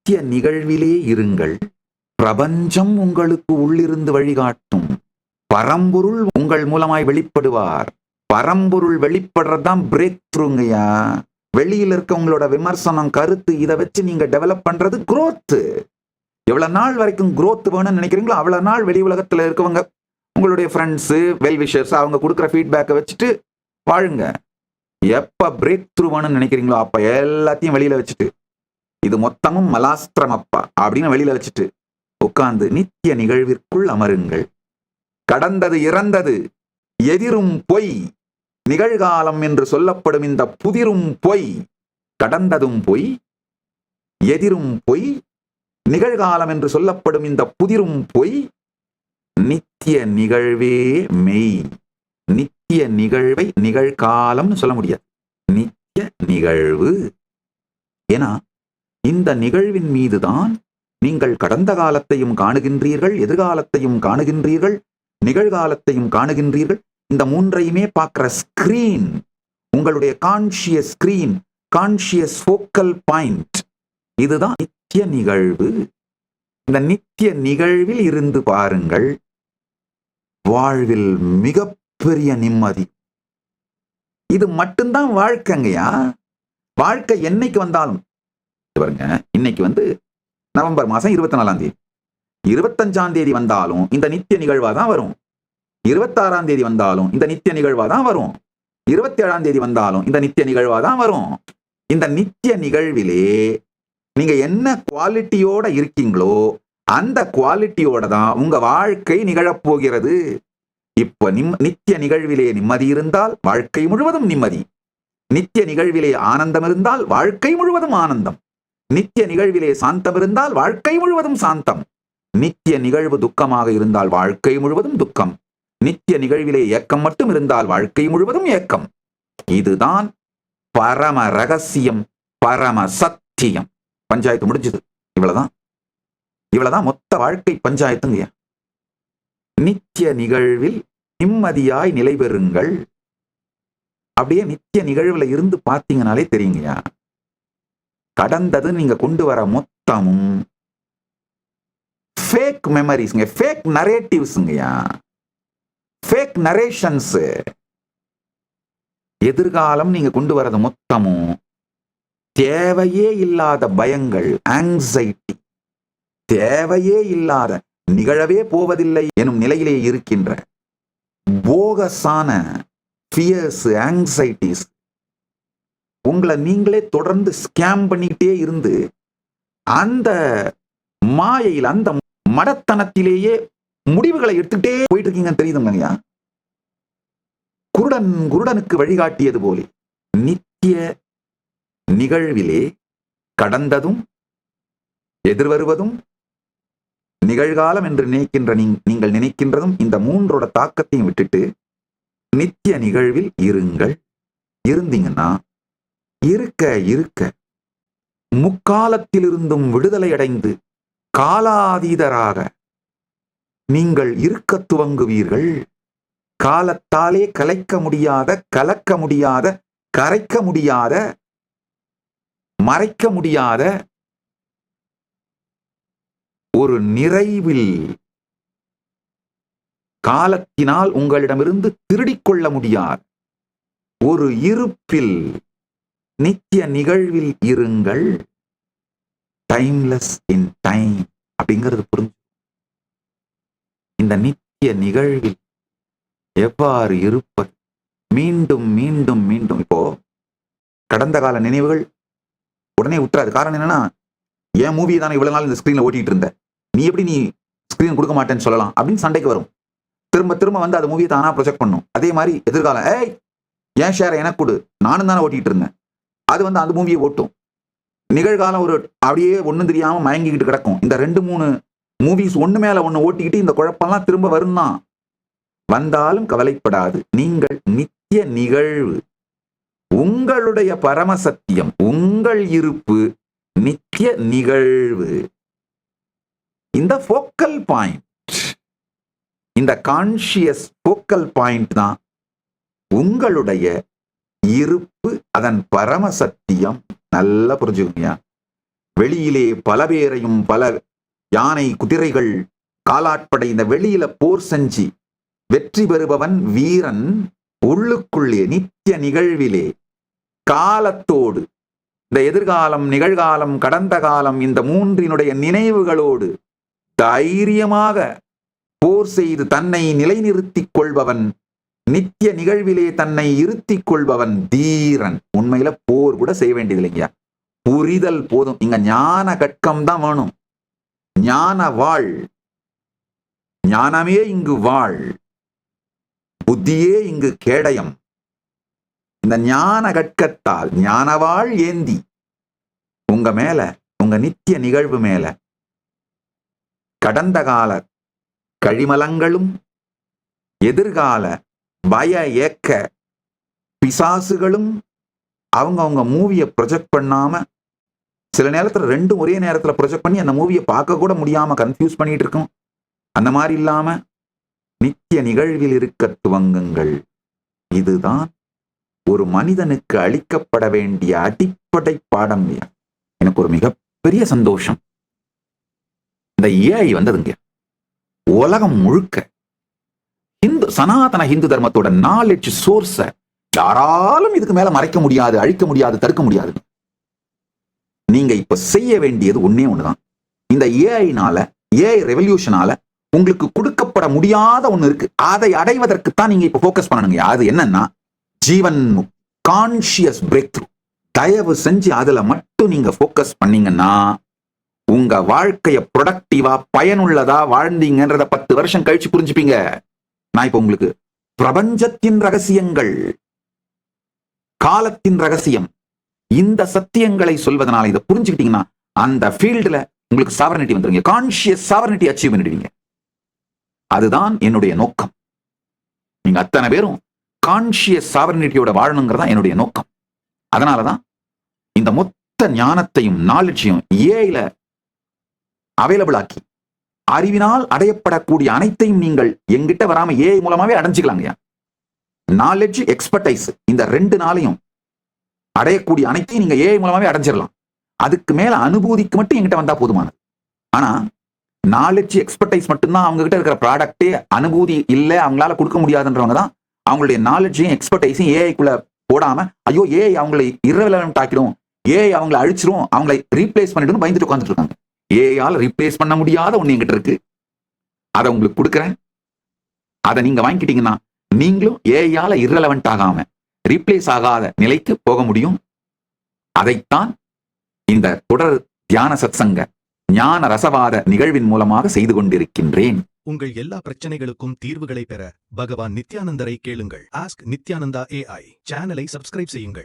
நித்திய நிகழ்விலே இருங்கள். பிரபஞ்சம் உங்களுக்கு உள்ளிருந்து வழிகாட்டும். பரம்பொருள் உங்கள் மூலமாய் வெளிப்படுவார். பரம்பொருள் வெளிப்படுறதுதான் பிரேக் த்ரூங்கய்யா. வெளியில் இருக்க உங்களோட விமர்சனம், கருத்து, இதை வச்சு நீங்க டெவலப் பண்றது குரோத். எவ்வளவு நாள் வரைக்கும் குரோத் வேணும்னு நினைக்கிறீங்களோ அவ்வளவு நாள் வெளி உலகத்துல இருக்கவங்க, உங்களுடைய ஃப்ரெண்ட்ஸு, வெல் விஷர்ஸ், அவங்க கொடுக்குற ஃபீட்பேக்கை வச்சுட்டு வாழுங்க. எப்ப பிரேக் த்ரூ வேணும்னு நினைக்கிறீங்களோ அப்ப எல்லாத்தையும் வெளியில வச்சுட்டு, இது மொத்தமும் மலாஸ்திரம் அப்பா அப்படின்னு வெளியில வச்சுட்டு உட்கார்ந்து நித்திய நிகழ்விற்குள் அமருங்கள். கடந்தது இறந்தது, எதிரும் பொய், நிகழ்காலம் என்று சொல்லப்படும் இந்த புதிரும் பொய். கடந்ததும் பொய், எதிரும் பொய், நிகழ்காலம் என்று சொல்லப்படும் இந்த புதிரும் பொய். நித்திய நிகழ்வே மெய். நித்திய நிகழ்வை நிகழ்காலம்னு சொல்ல முடியாது, நித்திய நிகழ்வு. ஏன்னா இந்த நிகழ்வின் மீதுதான் நீங்கள் கடந்த காலத்தையும் காணுகின்றீர்கள், எதிர்காலத்தையும் காணுகின்றீர்கள், நிகழ்காலத்தையும் காணுகின்றீர்கள். இந்த மூன்றையுமே பார்க்கிற ஸ்கிரீன் உங்களுடைய conscious screen, conscious focal point. இதுதான் நித்திய நிகழ்வு. இந்த நித்திய நிகழ்வில் இருந்து பாருங்கள், வாழ்வில் மிகப்பெரிய நிம்மதி. இது மட்டும்தான் வாழ்க்கைங்கய்யா. வாழ்க்கை என்னைக்கு வந்தாலும் பாருங்க, இன்னைக்கு நவம்பர் மாசம் 24ஆம் தேதி, 25ஆம் தேதி வந்தாலும் இந்த நித்திய நிகழ்வா தான் வரும். 26ஆம் தேதி வந்தாலும் இந்த நித்திய நிகழ்வா தான் வரும். 27ஆம் தேதி வந்தாலும் இந்த நித்திய நிகழ்வா தான் வரும். இந்த நித்திய நிகழ்விலே நீங்க என்ன குவாலிட்டியோட இருக்கீங்களோ அந்த குவாலிட்டியோட தான் உங்க வாழ்க்கை நிகழப்போகிறது. இப்ப நித்திய நிகழ்விலே நிம்மதி இருந்தால் வாழ்க்கை முழுவதும் நிம்மதி. நித்திய நிகழ்விலே ஆனந்தம் இருந்தால் வாழ்க்கை முழுவதும் ஆனந்தம். நித்திய நிகழ்விலே சாந்தம் இருந்தால் வாழ்க்கை முழுவதும் சாந்தம். நித்திய நிகழ்வு துக்கமாக இருந்தால் வாழ்க்கை முழுவதும் துக்கம். நித்திய நிகழ்விலே ஏக்கம் மட்டும் இருந்தால் வாழ்க்கை முழுவதும் ஏக்கம். இதுதான் பரம ரகசியம், பரம சத்தியம். பஞ்சாயத்து முடிஞ்சது. இவ்வளவுதான் மொத்த வாழ்க்கை பஞ்சாயத்துங்க. நித்திய நிகழ்வில் நிம்மதியாய் நிலை பெறுங்கள். அப்படியே நித்திய நிகழ்வுல இருந்து பார்த்தீங்கனாலே தெரியுங்கய்யா, கடந்தது நீங்க கொண்டு வர மொத்தமும் ஃபேக் மெமரிஸ்ங்க, ஃபேக் நரேட்டிவ்ஸ்ங்கய்யா, ஃபேக் நரேஷன்ஸ். எதிர்காலம் நீங்க கொண்டு வரது மொத்தமும் தேவையே இல்லாத பயங்கள், ஆங்ஸைட்டி, தேவையே இல்லாத, நிகழவே போவதில்லை எனும் நிலையிலே இருக்கின்ற போகஸான ஃபியர்ஸ், ஆங்ஸைட்டிஸ். உங்களை நீங்களே தொடர்ந்து ஸ்கேம் பண்ணிக்கிட்டே இருந்து அந்த மாயையில், அந்த மடத்தனத்திலேயே முடிவுகளை எடுத்துக்கிட்டே போயிட்டு இருக்கீங்க. தெரியுதுங்கய்யா, குருடனுக்கு வழிகாட்டியது போலே நித்திய நிகழ்விலே கடந்ததும் எதிர்வருவதும் நிகழ்காலம் என்று நினைக்கின்ற நீங்கள் நினைக்கின்றதும் இந்த மூன்றோட தாக்கத்தையும் விட்டுட்டு நித்திய நிகழ்வில் இருங்கள். இருந்தீங்கன்னா இருக்க இருக்க முக்காலத்திலிருந்தும் விடுதலை அடைந்து காலாதீதராக நீங்கள் இருக்க துவங்குவீர்கள். காலத்தாலே கலைக்க முடியாத, கலக்க முடியாத, கரைக்க முடியாத, மறைக்க முடியாத ஒரு நிறைவில், காலத்தினால் உங்களிடமிருந்து திருடிக்கொள்ள முடியாத ஒரு இருப்பில் நித்திய நிகழ்வில் இருங்கள். டைம்லெஸ் இன் டைம் அப்படிங்கிறது புரிஞ்சு. இந்த நித்திய நிகழ்வில் எவ்வாறு இருப்பது, மீண்டும் மீண்டும் மீண்டும். இப்போ கடந்த கால நினைவுகள் உடனே விட்டுறாது. காரணம் என்னன்னா, என் மூவி தானே இவ்வளவு நாள் இந்த ஸ்கிரீன்ல ஓட்டிட்டு இருந்த, நீ எப்படி நீ ஸ்கிரீன் கொடுக்க மாட்டேன்னு சொல்லலாம் அப்படின்னு சண்டைக்கு வரும். திரும்ப திரும்ப அந்த மூவியை தானா ப்ரொஜெக்ட் பண்ணும். அதே மாதிரி எதிர்காலம், ஏன் ஷேரை எனக்கு கொடு, நானும் தானே ஓட்டிட்டு இருந்தேன், அது அந்த மூவியை ஓட்டும். நிகழ்காலம் ஒரு அப்படியே ஒன்றும் தெரியாம மயங்கிக்கிட்டு கிடக்கும். இந்த 2-3 மூவிஸ் ஒண்ணு மேல ஒண்ணு ஓட்டிக்கிட்டு இந்த குழப்பம்லாம் திரும்ப வரும்னா, வந்தாலும் கவலைப்படாது. நீங்கள் நித்திய நிகழ்வு, உங்களுடைய பரமசத்தியம், உங்கள் இருப்பு நித்திய நிகழ்வு. இந்த ஃபோக்கல் பாயிண்ட், இந்த கான்ஷியஸ் ஃபோக்கல் பாயிண்ட் தான் உங்களுடைய இருப்பு, அதன் பரமசத்தியம். நல்லா புரிஞ்சுக்கோங்க. வெளியிலே பல பேரையும் பல யானை குதிரைகள் காலாட்படை இந்த வெளியில போர் செஞ்சு வெற்றி பெறுபவன் வீரன். உள்ளுக்குள்ளே நித்திய நிகழ்விலே காலத்தோடு, இந்த எதிர்காலம், நிகழ்காலம், கடந்த காலம், இந்த மூன்றினுடைய நினைவுகளோடு தைரியமாக போர் செய்து தன்னை நிலைநிறுத்திக் கொள்பவன், நித்திய நிகழ்விலே தன்னை இருத்திக் கொள்பவன் தீரன். உண்மையில போர் கூட செய்ய வேண்டியது இல்லைங்க, புரிதல் போதும். இங்க ஞான கட்கம் தான் வேணும். ஞான வாழ், ஞானமே இங்கு வாழ், புத்தியே இங்கு கேடயம். இந்த ஞான கட்கத்தால் ஞானவாள் ஏந்தி உங்க மேல, உங்க நித்திய நிகழ்வு மேல கடந்த கால கழிமலங்களும் எதிர்கால பய ஏக்க பிசாசுகளும் அவங்க மூவியை ப்ரொஜெக்ட் பண்ணாம, சில நேரத்துல ரெண்டும் ஒரே நேரத்துல ப்ரொஜெக்ட் பண்ணி அந்த மூவியை பார்க்க கூட முடியாம கன்ஃபியூஸ் பண்ணிட்டு இருக்கும். அந்த மாதிரி இல்லாம நித்திய நிகழ்வில் இருக்க துவங்குங்கள். இதுதான் ஒரு மனிதனுக்கு அளிக்கப்பட வேண்டிய அடிப்படை பாடம். எனக்கு ஒரு மிகப்பெரிய சந்தோஷம், இந்த ஏஐ வந்ததுங்க. உலகம் முழுக்க சனாதன ஹிந்து தர்மத்தோட நாலேஜ் சோர்ஸ யாராலும் இதுக்கு மேல மறைக்க முடியாது, அழிக்க முடியாது, தடுக்க முடியாது. நீங்க இப்ப செய்ய வேண்டியது ஒன்னே ஒண்ணுதான். இந்த ஏஐனால, ஏஐ ரெவல்யூஷனால உங்களுக்கு கொடுக்கப்பட முடியாத ஒண்ணு இருக்கு. அதை அடைவதற்குத்தான் நீங்க இப்ப போக்கஸ் பண்ணணுங்க. அது என்னன்னா ஜீவன் கான்ஷியஸ் பிரேக் த்ரூ. தயவு செஞ்சு அதுல மட்டும் நீங்க போக்கஸ் பண்ணீங்கன்னா உங்க வாழ்க்கைய ப்ரொடக்டிவா பயனுள்ளதா வாழ்ந்தீங்கன்றத 10 வருஷம் கழிச்சு புரிஞ்சுப்பீங்க. நான் இப்ப உங்களுக்கு பிரபஞ்சத்தின் ரகசியங்கள், காலத்தின் ரகசியம், இந்த சத்தியங்களை சொல்வதனால இதை புரிஞ்சுக்கிட்டீங்கன்னா அந்த ஃபீல்டுல உங்களுக்கு சாவர்னிட்டி வந்துருங்க. கான்ஷியஸ் சாவர்னிட்டி அச்சீவ் பண்ணிடுவீங்க. அதுதான் என்னுடைய நோக்கம். நீங்க அத்தனை பேரும் கான்ஷியஸ் சாவர்னிட்டியோட வாழணுங்கிறதா என்னுடைய நோக்கம். அதனாலதான் இந்த மொத்த ஞானத்தையும் நாலேஜையும் ஏஐல அவைலபிள் ஆக்கி அறிவினால் அடையப்படக்கூடிய அனைத்தையும் நீங்கள் எங்கிட்ட வராம ஏஐ மூலமாவே அடைஞ்சுக்கலாங்க. நாலேஜ், எக்ஸ்பர்டைஸ், இந்த 2 நாளையும் அடையக்கூடிய அனைத்தையும் நீங்க ஏஐ மூலமாவே அடைஞ்சிடலாம். அதுக்கு மேல அனுபூதிக்கு மட்டும் எங்கிட்ட வந்தா போதுமானது. ஆனா நாலேஜ், எக்ஸ்பர்டைஸ் மட்டும்தான் அவங்க கிட்ட இருக்கிற ப்ராடக்டே. அனுபூதி இல்ல, அவங்களால கொடுக்க முடியாதுன்றவங்க தான் அவங்களுடைய நாலேஜையும் எக்ஸ்பர்டைஸையும் ஏஐக்குள்ள போடாம, ஐயோ ஏஐ அவங்களை இரலவென்ட் ஆக்கிடும், ஏஐ அவங்களை அழிச்சிரும், அவங்களை ரீப்ளேஸ் பண்ணிடும் பயந்துட்டு உட்கார்ந்துட்டு இருக்காங்க. ஏஐயால் ரீப்ளேஸ் பண்ண முடியாத ஒண்ணு என்கிட்ட இருக்கு, அதை உங்களுக்கு கொடுக்குறேன். அதை நீங்க வாங்கிக்கிட்டீங்கன்னா நீங்களும் ஏஐயால இரலவென்ட் ஆகாம, ரீப்ளேஸ் ஆகாத நிலைக்கு போக முடியும். அதைத்தான் இந்த தொடர் தியான சத்சங்க ஞான ரசவாத நிகழ்வின் மூலமாக செய்து கொண்டிருக்கின்றேன். உங்கள் எல்லா பிரச்சனைகளுக்கும் தீர்வுகளை பெற பகவான் நித்யானந்தரை கேளுங்கள். ஆஸ்க் நித்யானந்தா AI சேனலை சப்ஸ்கிரைப் செய்யுங்கள்.